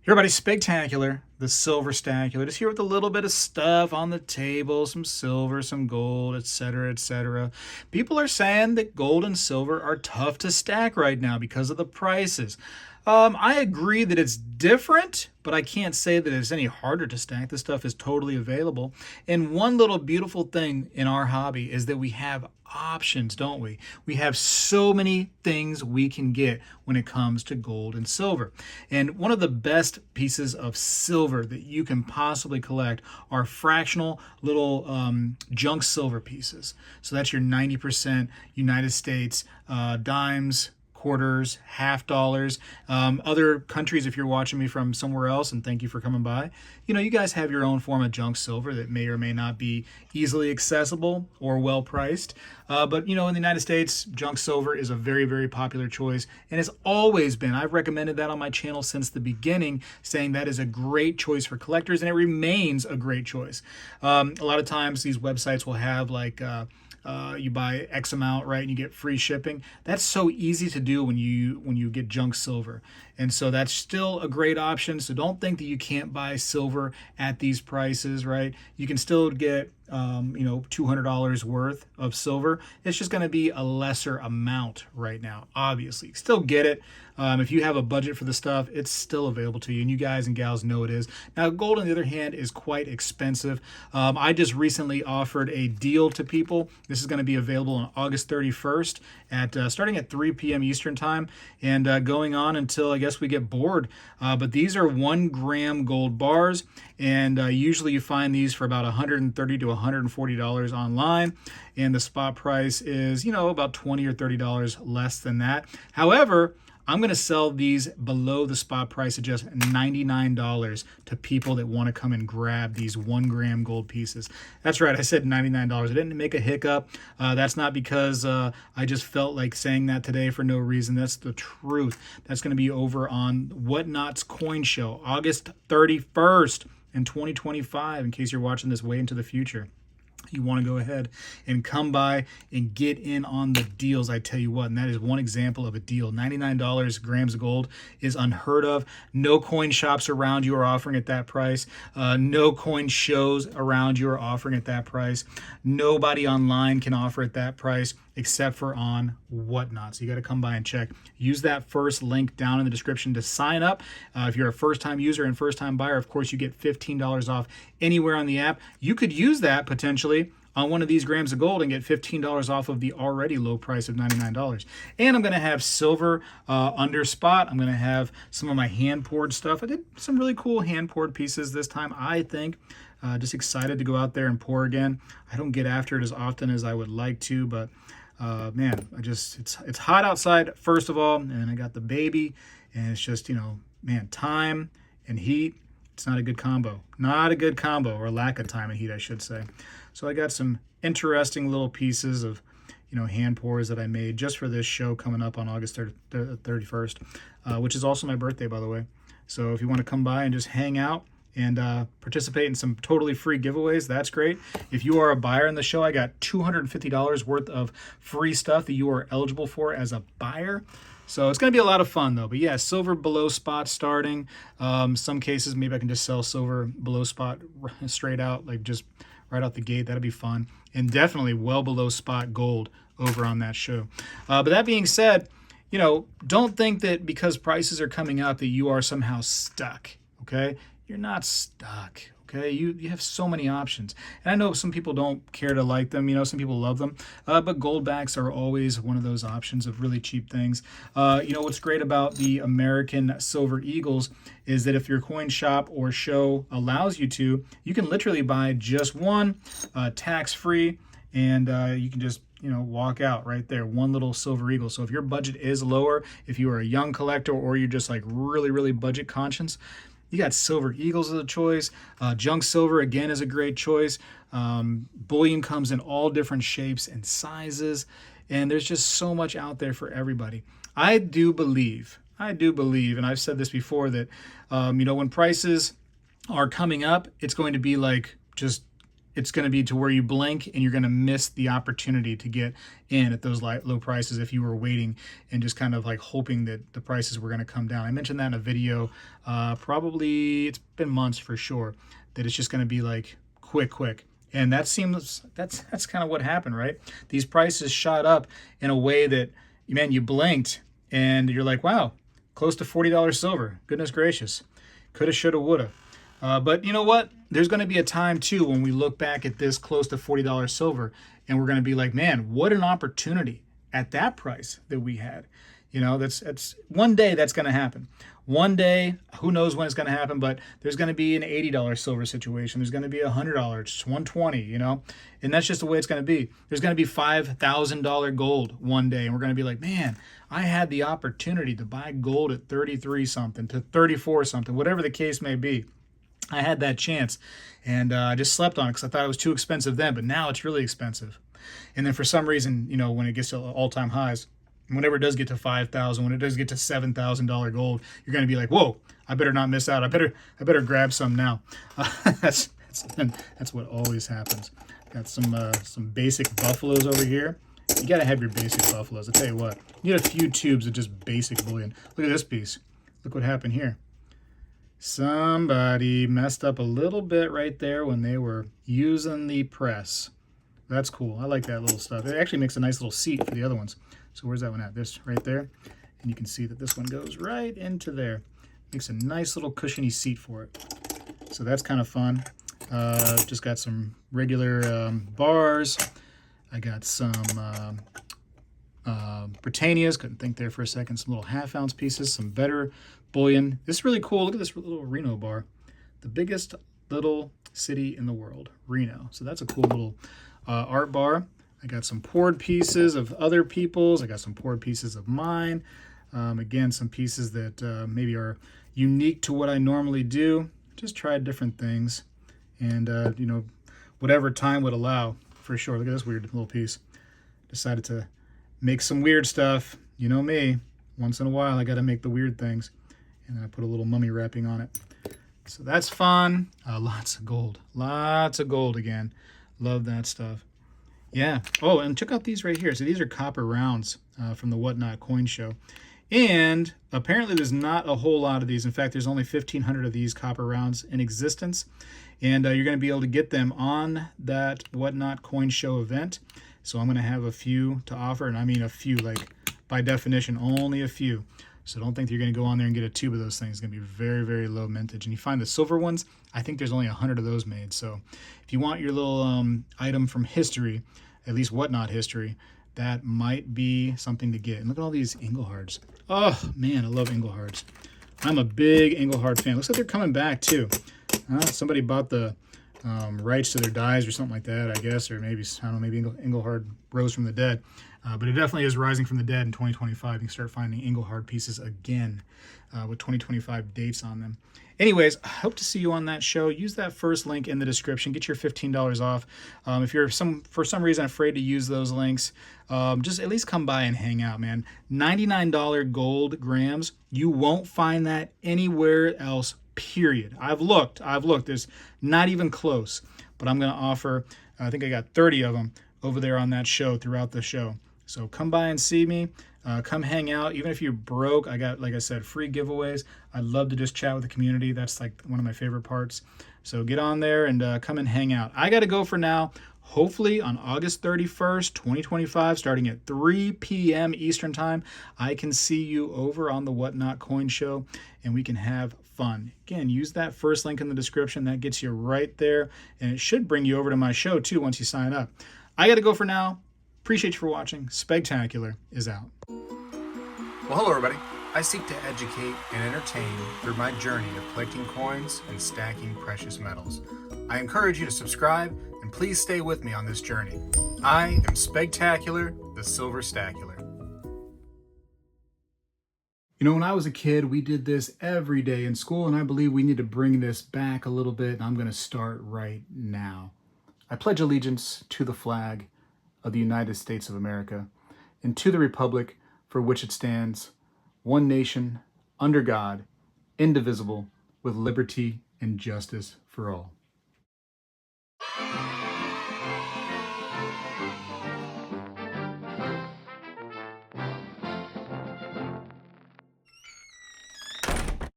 Hey everybody, Spegtacular, the Silver Stacular, just here with a little bit of stuff on the table, some silver, some gold, etc., etc. People are saying that gold and silver are tough to stack right now because of the prices. I agree that it's different, but I can't say that it's any harder to stack. This stuff is totally available. And one little beautiful thing in our hobby is that we have options, don't we? We have so many things we can get when it comes to gold and silver. And one of the best pieces of silver that you can possibly collect are fractional little junk silver pieces. So that's your 90% United States dimes, quarters, half dollars. Other countries, if you're watching me from somewhere else, and thank you for coming by, you guys have your own form of junk silver that may or may not be easily accessible or well priced. But in the United States, junk silver is a very, very popular choice and has always been. I've recommended that on my channel since the beginning, saying that is a great choice for collectors, and it remains a great choice. A lot of times these websites will have you buy X amount, right, and you get free shipping. That's so easy to do when you get junk silver, and so that's still a great option. So don't think that you can't buy silver at these prices, right? You can still get $200 worth of silver. It's just going to be a lesser amount right now. Obviously, still get it. If you have a budget for the stuff, it's still available to you, and you guys and gals know it is. Now, gold, on the other hand, is quite expensive. I just recently offered a deal to people. This is going to be available on August 31st at starting at 3 p.m. Eastern time and going on until I guess we get bored. But these are 1 gram gold bars, and usually you find these for about $130 to $140 online, and the spot price is about $20 or $30 less than that. However, I'm going to sell these below the spot price at just $99 to people that want to come and grab these 1 gram gold pieces. That's right, I said $99. I didn't make a hiccup. That's not because I just felt like saying that today for no reason. That's the truth. That's going to be over on Whatnot's Coin Show, August 31st in 2025, in case you're watching this way into the future. You want to go ahead and come by and get in on the deals, I tell you what. And that is one example of a deal. $99 grams of gold is unheard of. No coin shops around you are offering at that price. No coin shows around you are offering at that price. Nobody online can offer at that price except for on Whatnot. So you got to come by and check. Use that first link down in the description to sign up. If you're a first-time user and first-time buyer, of course, you get $15 off anywhere on the app. You could use that potentially on one of these grams of gold and get $15 off of the already low price of $99. And I'm going to have silver under spot. I'm going to have some of my hand-poured stuff. I did some really cool hand-poured pieces this time, I think. Just excited to go out there and pour again. I don't get after it as often as I would like to, but man, it's hot outside, first of all, and I got the baby, and it's just, man, time and heat, it's not a good combo. Not a good combo, or lack of time and heat, I should say. So I got some interesting little pieces of, hand pours that I made just for this show coming up on August 31st, which is also my birthday, by the way. So if you want to come by and just hang out and participate in some totally free giveaways, that's great. If you are a buyer in the show, I got $250 worth of free stuff that you are eligible for as a buyer. So it's going to be a lot of fun, though. But yeah, silver below spot starting. Some cases, maybe I can just sell silver below spot straight out, like just right out the gate. That'll be fun. And definitely well below spot gold over on that show. But that being said, don't think that because prices are coming up that you are somehow stuck, okay? You're not stuck, okay? You have so many options. And I know some people don't care to like them, some people love them, but gold backs are always one of those options of really cheap things. What's great about the American Silver Eagles is that if your coin shop or show allows you to, you can literally buy just one tax-free, and you can just walk out right there, one little silver eagle. So if your budget is lower, if you are a young collector or you're just like really, really budget conscious, you got silver eagles as a choice. Junk silver, again, is a great choice. Bullion comes in all different shapes and sizes, and there's just so much out there for everybody. I do believe, and I've said this before, that when prices are coming up, it's going to be like just it's going to be to where you blink and you're going to miss the opportunity to get in at those low prices if you were waiting and just kind of like hoping that the prices were going to come down. I mentioned that in a video, probably it's been months for sure, that it's just going to be like quick. And that's kind of what happened, right? These prices shot up in a way that, man, you blinked and you're like, wow, close to $40 silver. Goodness gracious. Coulda, shoulda, woulda. But you know what? There's going to be a time too when we look back at this close to $40 silver and we're going to be like, man, what an opportunity at that price that we had. You know, that's one day that's going to happen. One day, who knows when it's going to happen, but there's going to be an $80 silver situation. There's going to be $100, $120, you know, and that's just the way it's going to be. There's going to be $5,000 gold one day, and we're going to be like, man, I had the opportunity to buy gold at 33 something to 34 something, whatever the case may be. I had that chance, and I just slept on it because I thought it was too expensive then, but now it's really expensive. And then for some reason, you know, when it gets to all-time highs, whenever it does get to 5,000, when it does get to $7,000 gold, you're going to be like, whoa, I better not miss out. I better grab some now. That's what always happens. Got some basic buffaloes over here. You got to have your basic buffaloes. I'll tell you what, you need a few tubes of just basic bullion. Look at this piece. Look what happened here. Somebody messed up a little bit right there when they were using the press. That's cool. I like that little stuff. It actually makes a nice little seat for the other ones. So where's that one at? This right there. And you can see that this one goes right into there. Makes a nice little cushiony seat for it. So that's kind of fun. Just got some regular bars. I got some Britannias. Couldn't think there for a second. Some little half-ounce pieces. Some better bullion. This is really cool. Look at this little Reno bar. The biggest little city in the world, Reno. So that's a cool little art bar. I got some poured pieces of other people's. I got some poured pieces of mine. Again, some pieces that maybe are unique to what I normally do. Just tried different things. And, you know, whatever time would allow, for sure. Look at this weird little piece. Decided to make some weird stuff. You know me. Once in a while, I got to make the weird things. And then I put a little mummy wrapping on it. So that's fun. Lots of gold. Lots of gold again. Love that stuff. Yeah. Oh, and check out these right here. So these are copper rounds from the Whatnot coin show. And apparently there's not a whole lot of these. In fact, there's only 1,500 of these copper rounds in existence. And you're going to be able to get them on that Whatnot coin show event. So I'm going to have a few to offer. And I mean a few, like by definition, only a few. So don't think you're going to go on there and get a tube of those things. It's going to be very, very low mintage. And you find the silver ones, I think there's only 100 of those made. So if you want your little item from history, at least Whatnot history, that might be something to get. And look at all these Englehards. Oh, man, I love Englehards. I'm a big Englehard fan. Looks like they're coming back, too. Somebody bought the rights to their dies or something like that, I guess. Or maybe, I don't know, maybe Englehard rose from the dead. But it definitely is rising from the dead in 2025. You can start finding Englehard pieces again with 2025 dates on them. Anyways, I hope to see you on that show. Use that first link in the description. Get your $15 off. If you're for some reason afraid to use those links, just at least come by and hang out, man. $99 gold grams. You won't find that anywhere else, period. I've looked. There's not even close. But I'm going to offer, I think I got 30 of them over there on that show throughout the show. So come by and see me. Come hang out. Even if you're broke, I got, like I said, free giveaways. I'd love to just chat with the community. That's like one of my favorite parts. So get on there and come and hang out. I got to go for now. Hopefully on August 31st, 2025, starting at 3 p.m. Eastern Time, I can see you over on the Whatnot Coin Show and we can have fun. Again, use that first link in the description. That gets you right there. And it should bring you over to my show too once you sign up. I got to go for now. Appreciate you for watching. Spegtacular is out. Well, hello everybody. I seek to educate and entertain through my journey of collecting coins and stacking precious metals. I encourage you to subscribe and please stay with me on this journey. I am Spegtacular, the Silver Stacular. You know, when I was a kid, we did this every day in school, and I believe we need to bring this back a little bit, and I'm going to start right now. I pledge allegiance to the flag of the United States of America and to the republic for which it stands, one nation, under God, indivisible, with liberty and justice for all.